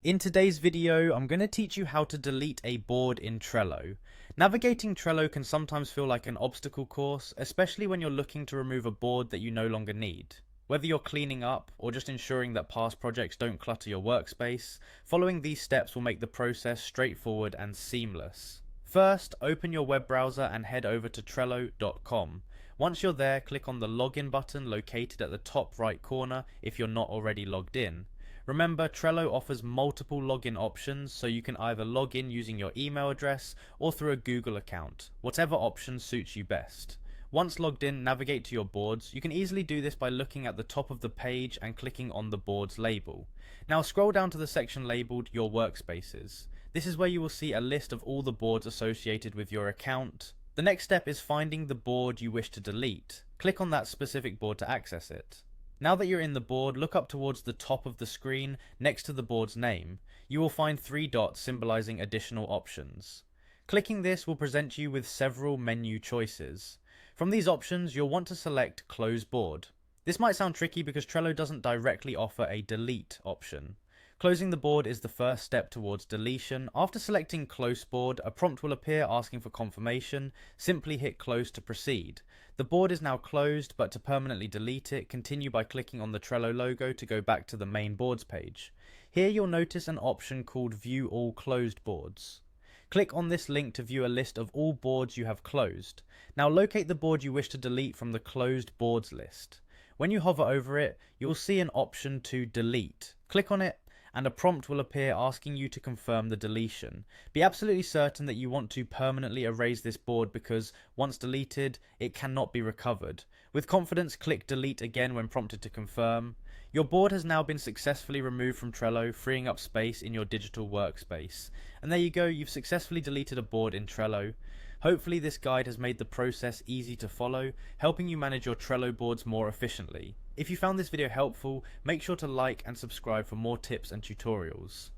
In today's video, I'm going to teach you how to delete a board in Trello. Navigating Trello can sometimes feel like an obstacle course, especially when you're looking to remove a board that you no longer need. Whether you're cleaning up or just ensuring that past projects don't clutter your workspace, following these steps will make the process straightforward and seamless. First, open your web browser and head over to Trello.com. Once you're there, click on the login button located at the top right corner if you're not already logged in. Remember, Trello offers multiple login options, so you can either log in using your email address or through a Google account, whatever option suits you best. Once logged in, navigate to your boards. You can easily do this by looking at the top of the page and clicking on the board's label. Now scroll down to the section labeled Your Workspaces. This is where you will see a list of all the boards associated with your account. The next step is finding the board you wish to delete. Click on that specific board to access it. Now that you're in the board, look up towards the top of the screen next to the board's name. You will find 3 dots symbolizing additional options. Clicking this will present you with several menu choices. From these options, you'll want to select Close Board. This might sound tricky because Trello doesn't directly offer a delete option. Closing the board is the first step towards deletion. After selecting Close Board, a prompt will appear asking for confirmation. Simply hit Close to proceed. The board is now closed, but to permanently delete it, continue by clicking on the Trello logo to go back to the main boards page. Here you'll notice an option called View All Closed Boards. Click on this link to view a list of all boards you have closed. Now locate the board you wish to delete from the Closed Boards list. When you hover over it, you'll see an option to delete. Click on it, and a prompt will appear asking you to confirm the deletion. Be absolutely certain that you want to permanently erase this board because once deleted, it cannot be recovered. With confidence, click delete again when prompted to confirm. Your board has now been successfully removed from Trello, freeing up space in your digital workspace. And there you go, you've successfully deleted a board in Trello. Hopefully this guide has made the process easy to follow, helping you manage your Trello boards more efficiently. If you found this video helpful, make sure to like and subscribe for more tips and tutorials.